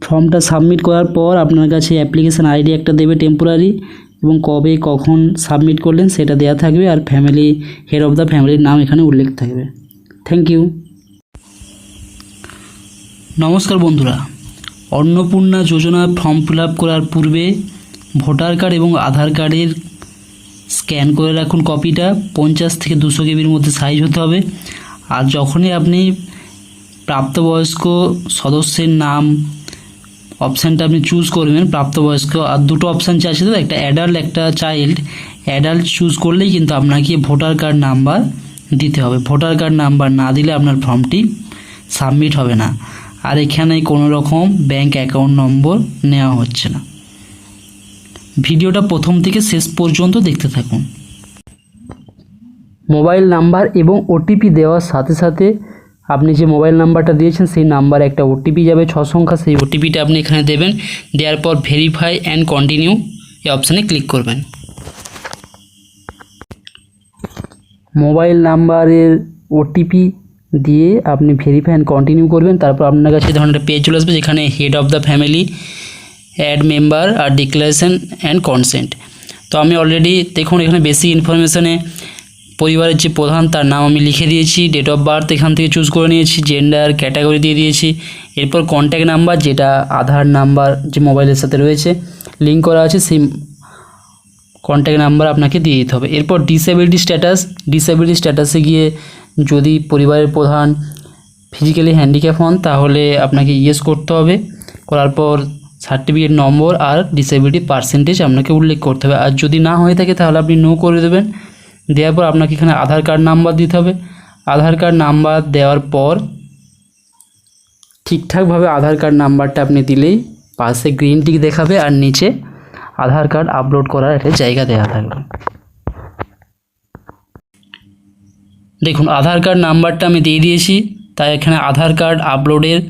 ফর্মটা সাবমিট করার পর আপনার কাছে অ্যাপ্লিকেশান আইডি একটা দেবে টেম্পোরারি, এবং কবে কখন সাবমিট করলেন সেটা দেওয়া থাকবে, আর ফ্যামিলি হেড অফ দ্য ফ্যামিলির নাম এখানে উল্লেখ থাকবে। Thank you. নমস্কার বন্ধুরা, Annapurna Yojana form fill up করার পূর্বে ভোটার কার্ড এবং আধার কার্ডের স্ক্যান করে রাখুন কপিটা। 50 থেকে 200 কেবির মধ্যে সাইজ হতে হবে। আর যখনই আপনি প্রাপ্তবয়স্ক সদস্যের নাম অপশানটা আপনি চুজ করবেন, প্রাপ্তবয়স্ক আর দুটো অপশান চাইছে, তো একটা অ্যাডাল্ট একটা চাইল্ড। অ্যাডাল্ট চুজ করলেই কিন্তু আপনাকে ভোটার কার্ড নাম্বার দিতে হবে। ভোটার কার্ড নাম্বার না দিলে আপনার ফর্মটি সাবমিট হবে না। আর এখানে কোনো রকম ব্যাংক অ্যাকাউন্ট নম্বর নেওয়া হচ্ছে না। ভিডিওটা প্রথম থেকে শেষ পর্যন্ত দেখতে থাকুন। মোবাইল নাম্বার এবং ওটিপি দেওয়ার সাথে সাথে আপনি যে মোবাইল নাম্বারটা দিয়েছেন সেই নাম্বারে একটা ওটিপি যাবে 6 সংখ্যা। সেই ওটিপিটা আপনি এখানে দেবেন। দেওয়ার পর ভেরিফাই অ্যান্ড কন্টিনিউ এই অপশানে ক্লিক করবেন। মোবাইল নাম্বারের ওটিপি দিয়ে আপনি ভেরিফাই অ্যান্ড কন্টিনিউ করবেন। তারপর আপনার কাছে ধরনের একটা পেজ চলে আসবে, যেখানে head of the family, add member আর ডিক্লারেশন অ্যান্ড কনসেন্ট। তো আমি অলরেডি দেখুন এখানে বেসিক ইনফরমেশনে পরিবারের যে প্রধান তার নাম আমি লিখে দিয়েছি। ডেট অফ বার্থ এখান থেকে চুজ করে নিয়েছি। জেন্ডার ক্যাটাগরি দিয়ে দিয়েছি। এরপর কন্ট্যাক্ট নাম্বার, যেটা আধার নাম্বার যে মোবাইলের সাথে রয়েছে লিঙ্ক করা আছে, সেই কন্ট্যাক্ট নাম্বার আপনাকে দিয়ে দিতে হবে। এরপর ডিসেবিলিটি স্ট্যাটাসে গিয়ে যদি পরিবারের প্রধান ফিজিক্যালি হ্যান্ডিক্যাপ হন তাহলে আপনাকে ইয়েস করতে হবে। করার পর সার্টিফিকেট নম্বর আর ডিসেবিলিটি পার্সেন্টেজ আপনাকে উল্লেখ করতে হবে। আর যদি না হয়ে থাকে তাহলে আপনি নো করে দেবেন। দেওয়ার পর আপনাকে এখানে আধার কার্ড নাম্বার দিতে হবে। আধার কার্ড নাম্বার দেওয়ার পর ঠিকঠাকভাবে আধার কার্ড নাম্বারটা আপনি দিলেই পাশে গ্রিন টিক দেখাবে আর নিচে আধার কার্ড আপলোড করার একটা জায়গা দেওয়া থাকবে। দেখুন আধার কার্ড নাম্বারটা আমি দিয়ে দিয়েছি, তাই এখানে আধার কার্ড আপলোডের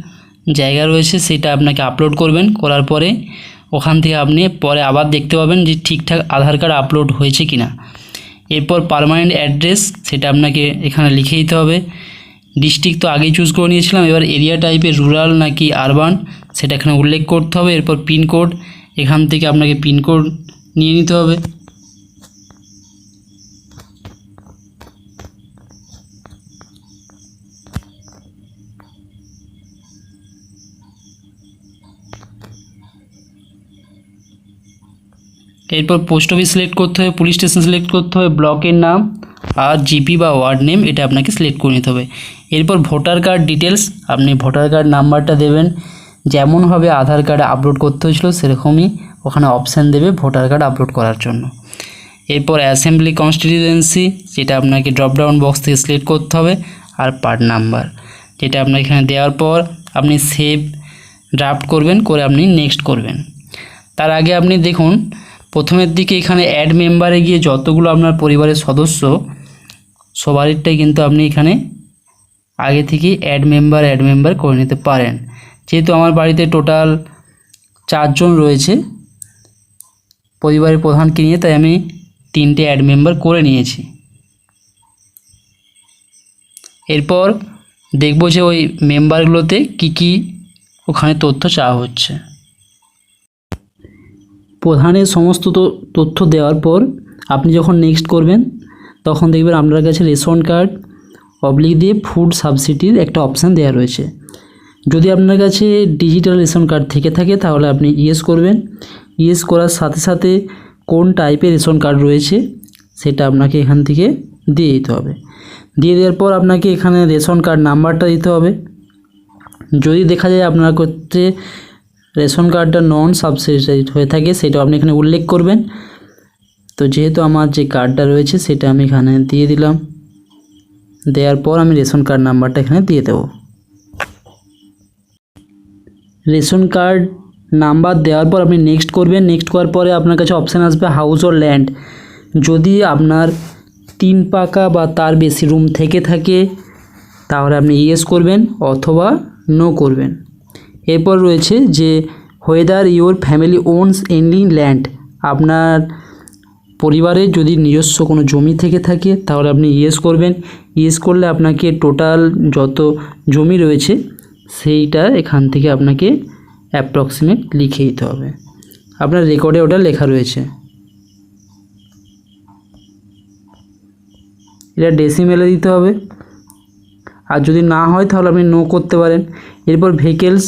জায়গা রয়েছে, সেটা আপনাকে আপলোড করবেন। করার পরে ওখান থেকে আপনি পরে আবার দেখতে পাবেন যে ঠিকঠাক আধার কার্ড আপলোড হয়েছে কিনা। এরপর পার্মানেন্ট অ্যাড্রেস, সেটা আপনাকে এখানে লিখে দিতে হবে। ডিস্ট্রিক্ট তো আগেই চুজ করে নিয়েছিলাম, এবার এরিয়া টাইপে রুরাল নাকি আরবান সেটা এখানে উল্লেখ করতে হবে। এরপর পিনকোড, এখান থেকে আপনাকে পিনকোড নিয়ে নিতে হবে। এরপর পোস্ট অফিস সিলেক্ট করতে হবে, পুলিশ স্টেশন সিলেক্ট করতে হবে, ব্লকের নাম আর জিপি বা ওয়ার্ড নেম এটা আপনাকে সিলেক্ট করে নিতে হবে। এরপর ভোটার কার্ড ডিটেলস, আপনি ভোটার কার্ড নাম্বারটা দেবেন। যেমনভাবে আধার কার্ড আপলোড করতে হয়েছিল সেরকমই ওখানে অপশান দেবে ভোটার কার্ড আপলোড করার জন্য। এরপর অ্যাসেম্বলি কনস্টিটিউয়েন্সি, যেটা আপনাকে ড্রপডাউন বক্স থেকে সিলেক্ট করতে হবে, আর পার্ট নাম্বার, যেটা আপনার এখানে দেওয়ার পর আপনি সেভ ড্রাফট করবেন, করে আপনি নেক্সট করবেন। তার আগে আপনি দেখুন প্রথমের দিকে এখানে অ্যাড মেম্বারে গিয়ে যতগুলো আপনার পরিবারের সদস্য সবারটাই কিন্তু আপনি এখানে আগে থেকে অ্যাড মেম্বার করে নিতে পারেন। যেহেতু আমার বাড়িতে টোটাল 4 জন রয়েছে পরিবারের প্রধানকে নিয়ে, তাই আমি 3টে অ্যাড মেম্বার করে নিয়েছি। এরপর দেখব যে ওই মেম্বারগুলোতে কি ওখানে তথ্য চাওয়া হচ্ছে। প্রধানের সমস্ত তথ্য দেওয়ার পর আপনি যখন নেক্সট করবেন তখন দেখবেন আপনার কাছে রেশন কার্ড অবলিক দিয়ে ফুড সাবসিডির একটা অপশান দেওয়া রয়েছে। যদি আপনার কাছে ডিজিটাল রেশন কার্ড থেকে থাকে তাহলে আপনি ইয়েস করবেন। ইয়েস করার সাথে সাথে কোন টাইপের রেশন কার্ড রয়েছে সেটা আপনাকে এখান থেকে দিয়ে দিতে হবে। দিয়ে দেওয়ার পর আপনাকে এখানে রেশন কার্ড নাম্বারটা দিতে হবে। যদি দেখা যায় আপনার ক্ষেত্রে রেশন কার্ডটা নন সাবসিডাইজড হয়ে থাকে সেটাও আপনি এখানে উল্লেখ করবেন। তো যেহেতু আমার যে কার্ডটা রয়েছে সেটা আমি এখানে দিয়ে দিলাম। দেওয়ার পর আমি রেশন কার্ড নাম্বারটা এখানে দিয়ে দেব। রেশন কার্ড নাম্বার দেওয়ার পর আপনি নেক্সট করবেন। নেক্সট করার পরে আপনার কাছে অপশান আসবে হাউস অর ল্যান্ড। যদি আপনার 3 পাকা বা তার বেশি রুম থেকে থাকে তাহলে আপনি ইয়েস করবেন অথবা নো করবেন। এরপর রয়েছে যে whether your family ওনস any land, আপনার পরিবারের যদি নিজস্ব কোনো জমি থেকে থাকে তাহলে আপনি ইয়েস করবেন। ইয়েস করলে আপনাকে টোটাল যত জমি রয়েছে সেইটা এখান থেকে আপনাকে অ্যাপ্রক্সিমেট লিখে দিতে হবে। আপনার রেকর্ডে ওটা লেখা রয়েছে। এটা ডেসিমেলে দিতে হবে, আর যদি না হয় তাহলে আপনি নো করতে পারেন। এরপর ভেহিকেলস,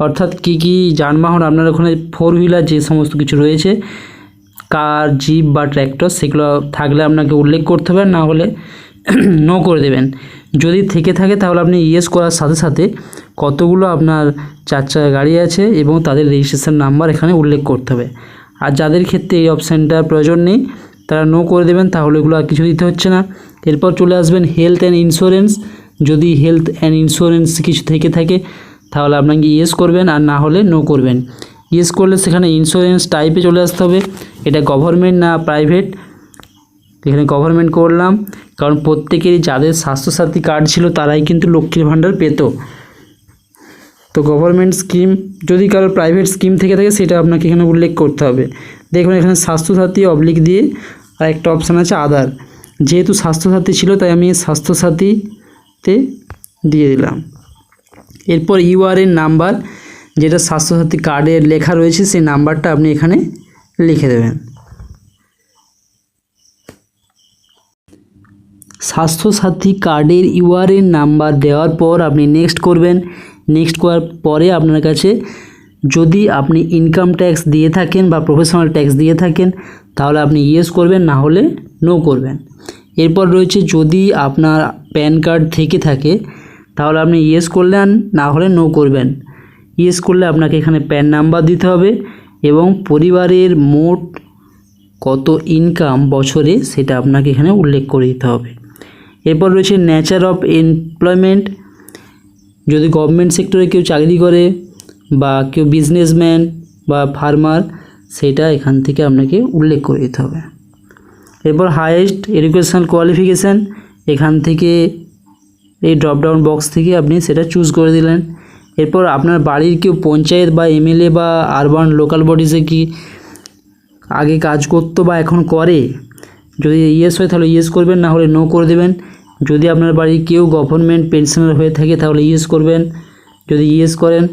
অর্থাৎ কী কী যানবাহন আপনার ওখানে ফোর হুইলার যে সমস্ত কিছু রয়েছে, কার, জিপ বা ট্র্যাক্টর, সেগুলো থাকলে আপনাকে উল্লেখ করতে হবে, না হলে নো করে দেবেন। যদি থেকে থাকে তাহলে আপনি ইয়েস করার সাথে সাথে কতগুলো আপনার চার চাকা গাড়ি আছে এবং তাদের রেজিস্ট্রেশন নাম্বার এখানে উল্লেখ করতে হবে। আর যাদের ক্ষেত্রে এই অপশানটার প্রয়োজন নেই তারা নো করে দেবেন, তাহলে এগুলো আর কিছু দিতে হচ্ছে না। এরপর চলে আসবেন হেলথ অ্যান্ড ইন্স্যুরেন্স। যদি হেলথ অ্যান্ড ইন্স্যুরেন্স কিছু থেকে থাকে তাহলে আপনাকে ইয়েস করবেন, আর না হলে নো করবেন। ইয়েস করলে সেখানে ইন্স্যুরেন্স টাইপে চলে আসতে হবে, এটা গভর্নমেন্ট না প্রাইভেট। এখানে গভর্নমেন্ট করলাম, কারণ প্রত্যেকেরই যাদের স্বাস্থ্যসাথী কার্ড ছিল তারাই কিন্তু লক্ষ্মীর ভাণ্ডার পেত। তো গভর্নমেন্ট স্কিম, যদি কারোর প্রাইভেট স্কিম থেকে থাকে সেটা আপনাকে এখানে উল্লেখ করতে হবে। দেখুন এখানে স্বাস্থ্যসাথী অবলিক দিয়ে আর একটা অপশান আছে আদার। যেহেতু স্বাস্থ্যসাথী ছিল তাই আমি স্বাস্থ্যসাথীতে দিয়ে দিলাম। এরপর ইউআরএন নাম্বার, যেটা স্বাস্থ্যসাথী কার্ডে লেখা রয়েছে সেই নাম্বারটা আপনি এখানে লিখে দেবেন। স্বাস্থ্যসাথী কার্ডের ইউআরএন নাম্বার দেওয়ার পর আপনি নেক্সট করবেন। নেক্সট করার পরে আপনার কাছে যদি আপনি ইনকাম ট্যাক্স দিয়ে থাকেন বা প্রফেশনাল ট্যাক্স দিয়ে থাকেন তাহলে আপনি ইয়েস করবেন, না হলে নো করবেন। এরপর রয়েছে যদি আপনার প্যান কার্ড থেকে থাকে তাহলে আপনি ইয়েস করলেন, না হলে নো করবেন। ইয়েস করলে আপনাকে এখানে প্যান নাম্বার দিতে হবে এবং পরিবারের মোট কত ইনকাম বছরে সেটা আপনাকে এখানে উল্লেখ করে দিতে হবে। এরপর রয়েছে নেচার অফ এমপ্লয়মেন্ট। যদি গভর্নমেন্ট সেক্টরে কেউ চাকরি করে বা কেউ বিজনেসম্যান বা ফার্মার, সেটা এখান থেকে আপনাকে উল্লেখ করে দিতে হবে। এরপর হাইয়েস্ট এডুকেশনাল কোয়ালিফিকেশান, এখান থেকে এই ড্রপডাউন বক্স থেকে আপনি সেটা চুজ করে দিলেন। এরপর আপনার বাড়ির কেউ পঞ্চায়েত বা এমএলএ বা আরবান লোকাল বডিজে কি আগে কাজ করতো বা এখন করে, যদি ইয়েস হয় তাহলে ইয়েস করবেন, না হলে নো করে দেবেন। যদি আপনার বাড়ির কেউ গভর্নমেন্ট পেনশনার হয়ে থাকে তাহলে ইয়েস করবেন, যদি ইয়েস করেন।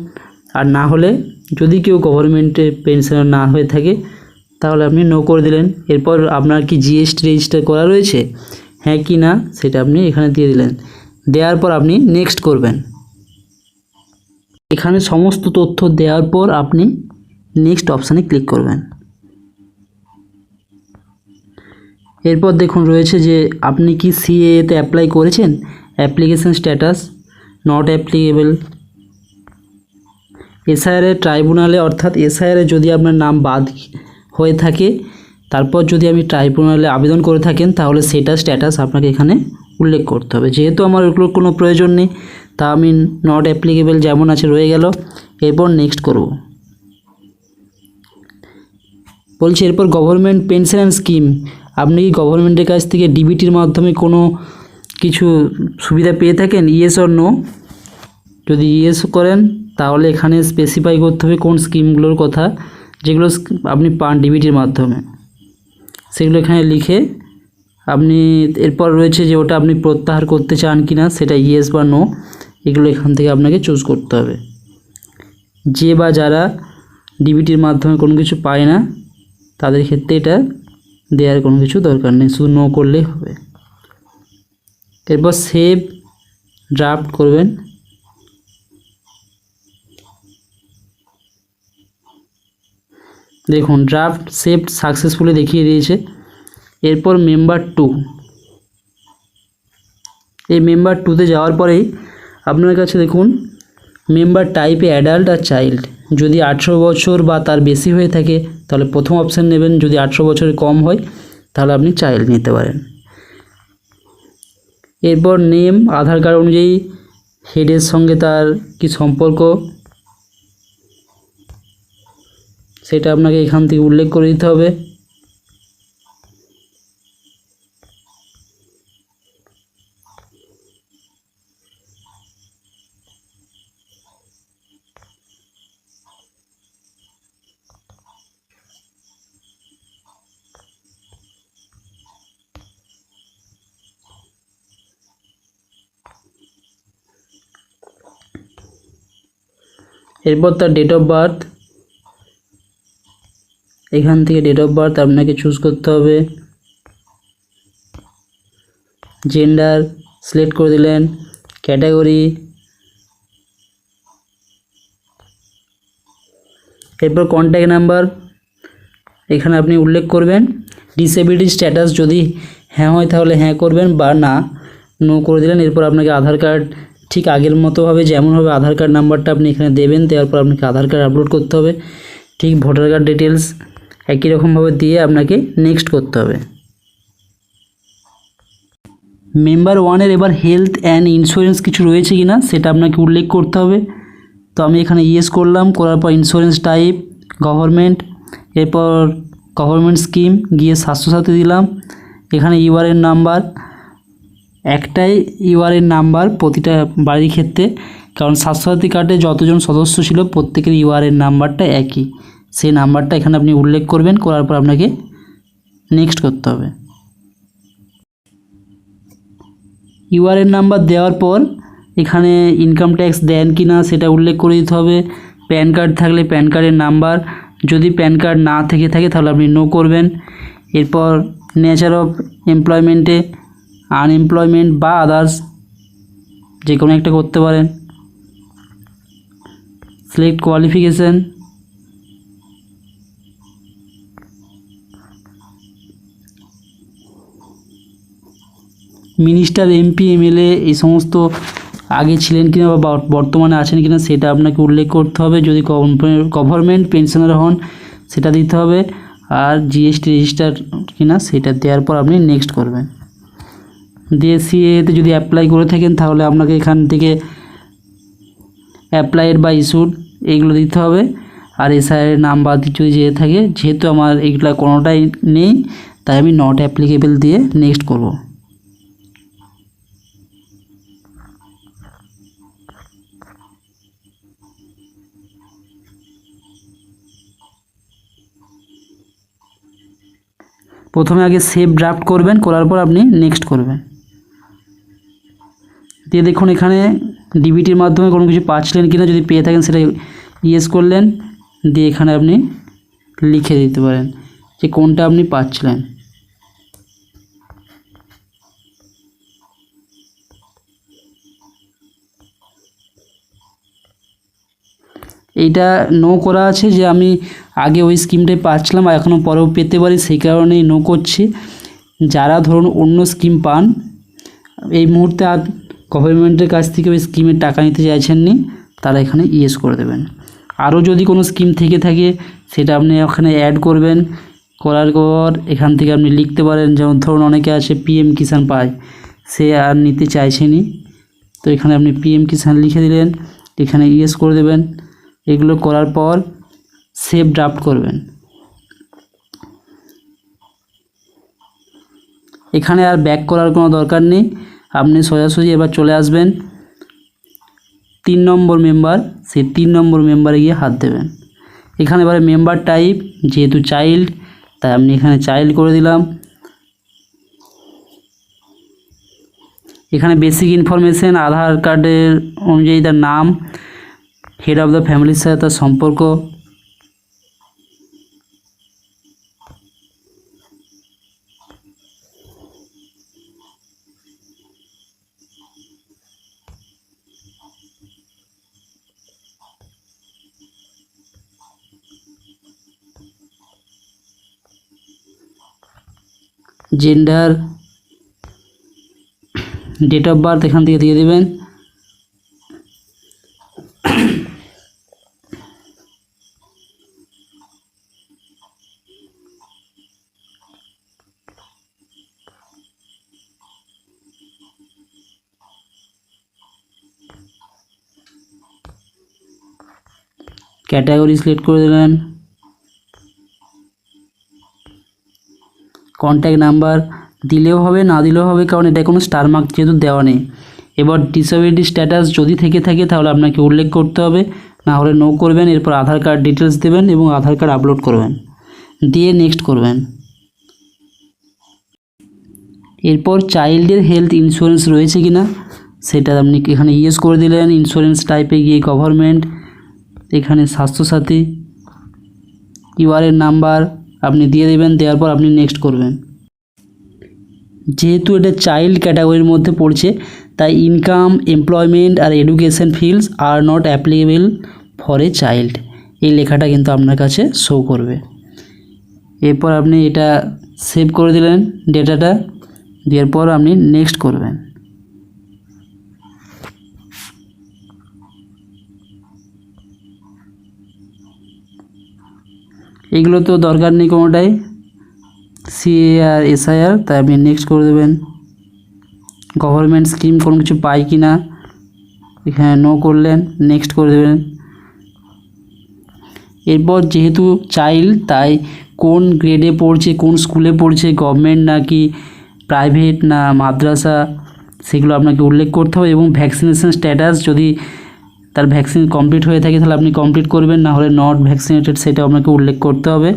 আর না হলে যদি কেউ গভর্নমেন্টে পেনশনার না হয়ে থাকে তাহলে আপনি নো করে দিলেন। এরপর আপনার কি জিএসটি রেজিস্টার করা রয়েছে, হ্যাঁ কি না সেটা আপনি এখানে দিয়ে দিলেন। দেওয়ার পর আপনি নেক্সট করবেন। এখানে সমস্ত তথ্য দেওয়ার পর আপনি নেক্সট অপশানে ক্লিক করবেন। এরপর দেখুন রয়েছে যে আপনি কি সিএতে অ্যাপ্লাই করেছেন, application status not applicable. SIR ট্রাইব্যুনালে, অর্থাৎ এসআইআরে যদি আপনার নাম বাদ হয়ে থাকে তারপর যদি আপনি ট্রাইব্যুনালে আবেদন করে থাকেন তাহলে সেটা স্ট্যাটাস আপনাকে এখানে উল্লেখ করতে হবে। যেহেতু আমার ওগুলোর কোনো প্রয়োজন নেই তা আমি নট অ্যাপ্লিকেবল যেমন আছে রয়ে গেল। এরপর নেক্সট করব। বলছি এরপর গভর্নমেন্ট পেনশন স্কিম, আপনি কি গভর্নমেন্টের কাছ থেকে ডিবিটির মাধ্যমে কোনো কিছু সুবিধা পেয়ে থাকেন, ইয়েস অর নো। যদি ইয়েস করেন তাহলে এখানে স্পেসিফাই করতে হবে কোন স্কিমগুলোর কথা, যেগুলো আপনি পান ডিবিটির মাধ্যমে, সেগুলো এখানে লিখে আপনি এরপর রয়েছে যে ওটা আপনি প্রত্যাহার করতে চান কি না, সেটা ইয়েস বা নো, এগুলো এখান থেকে আপনাকে চুজ করতে হবে। যে বা যারা ডিবিটির মাধ্যমে কোনো কিছু পায় না তাদের ক্ষেত্রে এটা দেওয়ার কোনো কিছু দরকার নেই, শুধু নো করলেই হবে। এরপর সেভ ড্রাফট করবেন। দেখুন ড্রাফট সেভ সাকসেসফুলি দেখিয়ে দিয়েছে। এরপর মেম্বার 2, এই মেম্বার 2তে যাওয়ার পরেই আপনার কাছে দেখুন মেম্বার টাইপে অ্যাডাল্ট আর চাইল্ড, যদি 18 বছর বা তার বেশি হয়ে থাকে তাহলে প্রথম অপশান নেবেন, যদি 18 বছরের কম হয় তাহলে আপনি চাইল্ড নিতে পারেন। এরপর নেম, আধার কার্ড অনুযায়ী হেডের সঙ্গে তার কি সম্পর্ক সেটা আপনাকে এখান থেকে উল্লেখ করে দিতে হবে। এরপর তার ডেট অফ বার্থ, এখান থেকে ডেট অফ বার্থ আপনাকে চুজ করতে হবে। জেন্ডার সিলেক্ট করে দিলেন, ক্যাটাগরি, এরপর কন্ট্যাক্ট নাম্বার এখানে আপনি উল্লেখ করবেন। ডিসেবিলিটি স্ট্যাটাস যদি হ্যাঁ হয় তাহলে হ্যাঁ করবেন, বা না নো করে দিলেন। এরপর আপনাকে আধার কার্ড ঠিক আগের মতোভাবে যেমনভাবে আধার কার্ড নাম্বারটা আপনি এখানে দেবেন, দেওয়ার পর আপনাকে আধার কার্ড আপলোড করতে হবে। ঠিক ভোটার কার্ড ডিটেলস একই রকমভাবে দিয়ে আপনাকে নেক্সট করতে হবে। মেম্বার 1-এর এবার হেলথ অ্যান্ড ইন্স্যুরেন্স কিছু রয়েছে কি না সেটা আপনাকে উল্লেখ করতে হবে। তো আমি এখানে ইয়েস করলাম, করার পর ইন্স্যুরেন্স টাইপ গভর্নমেন্ট, এরপর গভর্নমেন্ট স্কিম গিয়ে স্বাস্থ্যসাথী দিলাম। এখানে ইউআরএন নাম্বার, একটাই ইউআরএন নাম্বার প্রতিটা বাড়ির ক্ষেত্রে, কারণ স্বাস্থ্যসাথী কার্ডে যতজন সদস্য ছিল প্রত্যেকের ইউআরএন নাম্বারটা একই, সেই নাম্বারটা এখানে আপনি উল্লেখ করবেন। করার পর আপনাকে নেক্সট করতে হবে। ইউআরএন নাম্বার দেওয়ার পর এখানে ইনকাম ট্যাক্স দেন কি না সেটা উল্লেখ করে দিতে হবে। প্যান কার্ড থাকলে প্যান কার্ডের নাম্বার, যদি প্যান কার্ড না থেকে থাকে তাহলে আপনি নো করবেন। এরপর নেচার অফ এমপ্লয়মেন্টে আনএমপ্লয়মেন্ট বা আদার্স যে কোনো একটা করতে পারেন। Select qualification, minister, MP, MLA এই সমস্ত আগে ছিলেন কিনা বা বর্তমানে আছেন কিনা সেটা আপনাকে উল্লেখ করতে হবে। যদি গভর্নমেন্ট পেনশনার হন সেটা দিতে হবে, আর জিএসটি রেজিস্টার কিনা সেটা দেওয়ার পর আপনি নেক্সট করবেন। দিয়ে সিএতে যদি অ্যাপ্লাই করে থাকেন তাহলে আপনাকে এখান থেকে অ্যাপ্লাইড বা ইস্যুড এইগুলো দিতে হবে। আর এসআইয়ের নাম বাদ যদি যেয়ে থাকে, যেহেতু আমার এইগুলো কোনোটাই নেই তাই আমি নট অ্যাপ্লিকেবল দিয়ে নেক্সট করব। প্রথমে আগে সেভ ড্রাফট করবেন, করার পর আপনি নেক্সট করবেন। দিয়ে দেখুন এখানে ডিবিটির মাধ্যমে কোনো কিছু পাচ্ছিলেন কিনা, যদি পেয়ে থাকেন সেটা ইয়েস করলেন, দিয়ে এখানে আপনি লিখে দিতে পারেন যে কোনটা আপনি পাচ্ছিলেন। এইটা নো করা আছে যে আমি আগে ওই স্কিমটাই পাচ্ছিলাম আর এখনও পরেও পেতে পারি, সেই কারণেই নো করছি। যারা ধরুন অন্য স্কিম পান, এই মুহূর্তে আর গভর্নমেন্টের কাছ থেকে ওই স্কিমের টাকা নিতে চাইছেননি, তারা এখানে ইয়েস করে দেবেন। আরও যদি কোনো স্কিম থেকে থাকে সেটা আপনি ওখানে অ্যাড করবেন। করার পর এখান থেকে আপনি লিখতে পারেন, যেমন ধরুন অনেকে আছে পিএম কিষাণ পায়, সে আর নিতে চাইছেনি, তো এখানে আপনি পিএম কিষাণ লিখে দিলেন, এখানে ইয়েস করে দেবেন। এগুলো করার পর সেভ ড্রাফট করবেন। এখানে আর ব্যাক করার কোনো দরকার নেই, আপনি সোজাসুজি এবার চলে আসবেন 3 নম্বর মেম্বার, সেই 3 নম্বর মেম্বারে গিয়ে হাত দেবেন। এখানে এবারে মেম্বার টাইপ যেহেতু চাইল্ড, তাই আপনি এখানে চাইল্ড করে দিলাম। এখানে বেসিক ইনফরমেশন, আধার কার্ডের অনুযায়ী তার নাম, হেড অফ দ্য ফ্যামিলির সাথে তার সম্পর্ক, জেন্ডার, ডেট অফ বার্থ এখান থেকে দিয়ে দেবেন। ক্যাটাগরি সিলেক্ট করে দিলেন। কন্ট্যাক্ট নাম্বার দিলেও হবে না দিলেও হবে, কারণ এটা কোনো স্টার মার্ক যেহেতু দেওয়া নেই। এবার ডিসেবিলিটি স্ট্যাটাস যদি থেকে থাকে তাহলে আপনাকে উল্লেখ করতে হবে, না হলে নো করবেন। এরপর আধার কার্ড ডিটেলস দেবেন এবং আধার কার্ড আপলোড করবেন, দিয়ে নেক্সট করবেন। এরপর চাইল্ডের হেলথ ইন্স্যুরেন্স রয়েছে কিনা সেটা আপনি এখানে ইয়েস করে দিলেন। ইন্স্যুরেন্স টাইপে গিয়ে গভর্নমেন্ট, এখানে স্বাস্থ্যসাথী ইউআরএন নাম্বার আপনি দিয়ে দেবেন, দেওয়ার পর আপনি নেক্সট করবেন। যেহেতু এটা চাইল্ড ক্যাটাগরির মধ্যে পড়ছে তাই ইনকাম, এমপ্লয়মেন্ট আর এডুকেশন ফিল্ডস আর not applicable for a child, এই লেখাটা কিন্তু আপনার কাছে শো করবে। এরপর আপনি এটা সেভ করে দিলেন ডেটাটা, দেওয়ার পর আপনি নেক্সট করবেন। এগুলো তো দরকার নেই কোনোটাই, সিএআর এসআইআর, তাই আপনি নেক্সট করে দেবেন। গভর্নমেন্ট স্কিম কোনো কিছু পাই কি না এখানে নো করলেন, নেক্সট করে দেবেন। এরপর যেহেতু চাইল্ড তাই কোন গ্রেডে পড়ছে, কোন স্কুলে পড়ছে, গভর্নমেন্ট নাকি প্রাইভেট না মাদ্রাসা, সেগুলো আপনাকে উল্লেখ করতে হবে। এবং ভ্যাকসিনেশন স্ট্যাটাস, যদি তার ভ্যাকসিন কমপ্লিট হয়ে থাকে তাহলে আপনি কমপ্লিট করবেন, না হলে নট ভ্যাকসিনেটেড সেটা আপনাকে উল্লেখ করতে হবে।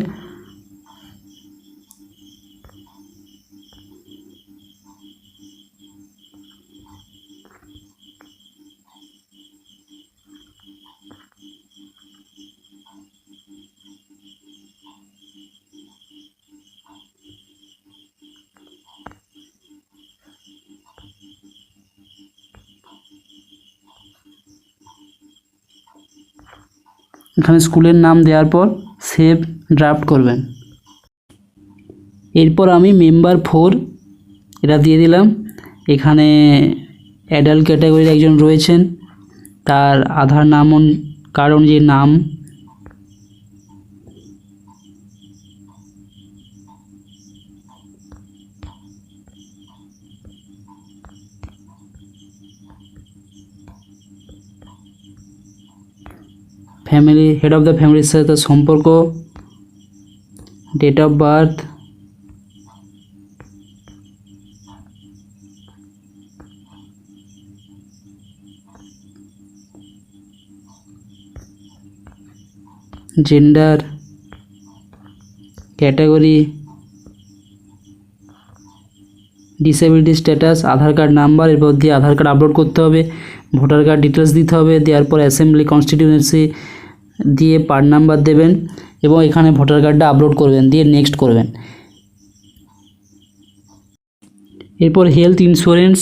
এখানে স্কুলের নাম দেওয়ার পর সেভ ড্রাফট করবেন। এরপর আমি মেম্বার 4 এটা দিয়ে দিলাম। এখানে অ্যাডাল্ট ক্যাটাগরির একজন রয়েছেন, তার আধার নাম কার্ড অনুযায়ী নাম, ফ্যামিলি, হেড অফ দ্য ফ্যামিলির সাথে তার সম্পর্ক, date of birth, gender, category, disability status, Aadhaar card number, এরপর দিয়ে আধার কার্ড আপলোড করতে হবে, ভোটার কার্ড ডিটেলস দিতে হবে, দেওয়ার পর অ্যাসেম্বলি কনস্টিটিউয়েন্সি দিয়ে পার্ট নাম্বার দেবেন এবং এখানে ভোটার কার্ডটা আপলোড করবেন, দিয়ে নেক্সট করবেন। এরপর হেলথ ইন্স্যুরেন্স,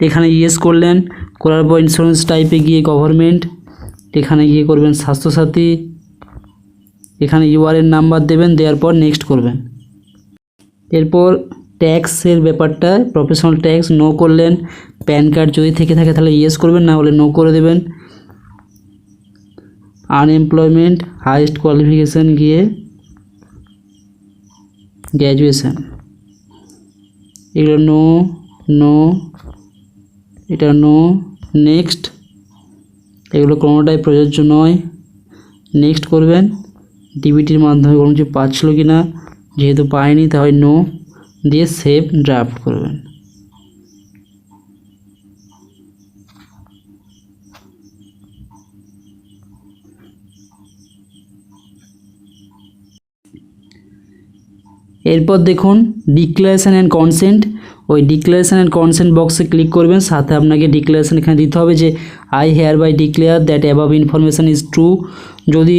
এখানে ইয়েস করলেন, করার পর ইন্স্যুরেন্স টাইপে গিয়ে গভর্নমেন্ট, এখানে গিয়ে করবেন স্বাস্থ্যসাথী, এখানে ইউআরএন নাম্বার দেবেন, দেওয়ার পর নেক্সট করবেন। এরপর ট্যাক্সের ব্যাপারটা, প্রফেশনাল ট্যাক্স নো করলেন, প্যান কার্ড যদি থেকে থাকে তাহলে ইয়েস করবেন, না হলে নো করে দেবেন। আনএমপ্লয়মেন্ট, হাইয়েস্ট কোয়ালিফিকেশান গিয়ে গ্র্যাজুয়েশান, এগুলো নো, নো, এটা নো, নেক্সট, এগুলো কোনোটাই প্রযোজ্য নয়, নেক্সট করবেন। ডিবিটির মাধ্যমে কোনো কিছু পাচ্ছিল কি না, যেহেতু পায়নি তাহলে নো, দিয়ে সেভ ড্রাফট করবেন। এরপর দেখুন ডিক্লারেশান অ্যান্ড কনসেন্ট, ওই ডিক্লারেশান অ্যান্ড কনসেন্ট বক্সে ক্লিক করবেন, সাথে আপনাকে ডিক্লারেশান এখানে দিতে হবে যে I hereby declare that above information is true. যদি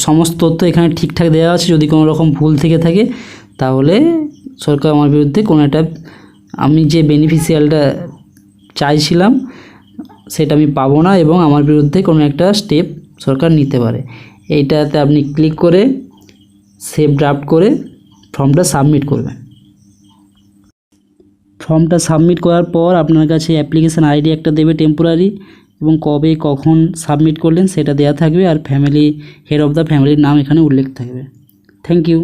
সমস্ত তথ্য এখানে ঠিকঠাক দেওয়া আছে, যদি কোনো রকম ভুল থেকে থাকে তাহলে সরকার আমার বিরুদ্ধে কোনো একটা, আমি যে বেনিফিশিয়ালটা চাইছিলাম সেটা আমি পাবো না এবং আমার বিরুদ্ধে কোনো একটা স্টেপ সরকার নিতে পারে। এইটাতে আপনি ক্লিক করে সেভ ড্রাফট করে ফর্মটা সাবমিট করবেন। ফর্মটা সাবমিট করার পর আপনার কাছে অ্যাপ্লিকেশান আইডি একটা দেবে টেম্পোরারি, এবং কবে কখন সাবমিট করলেন সেটা দেওয়া থাকবে, আর ফ্যামিলি, হেড অফ দ্য ফ্যামিলির নাম এখানে উল্লেখ থাকবে। Thank you.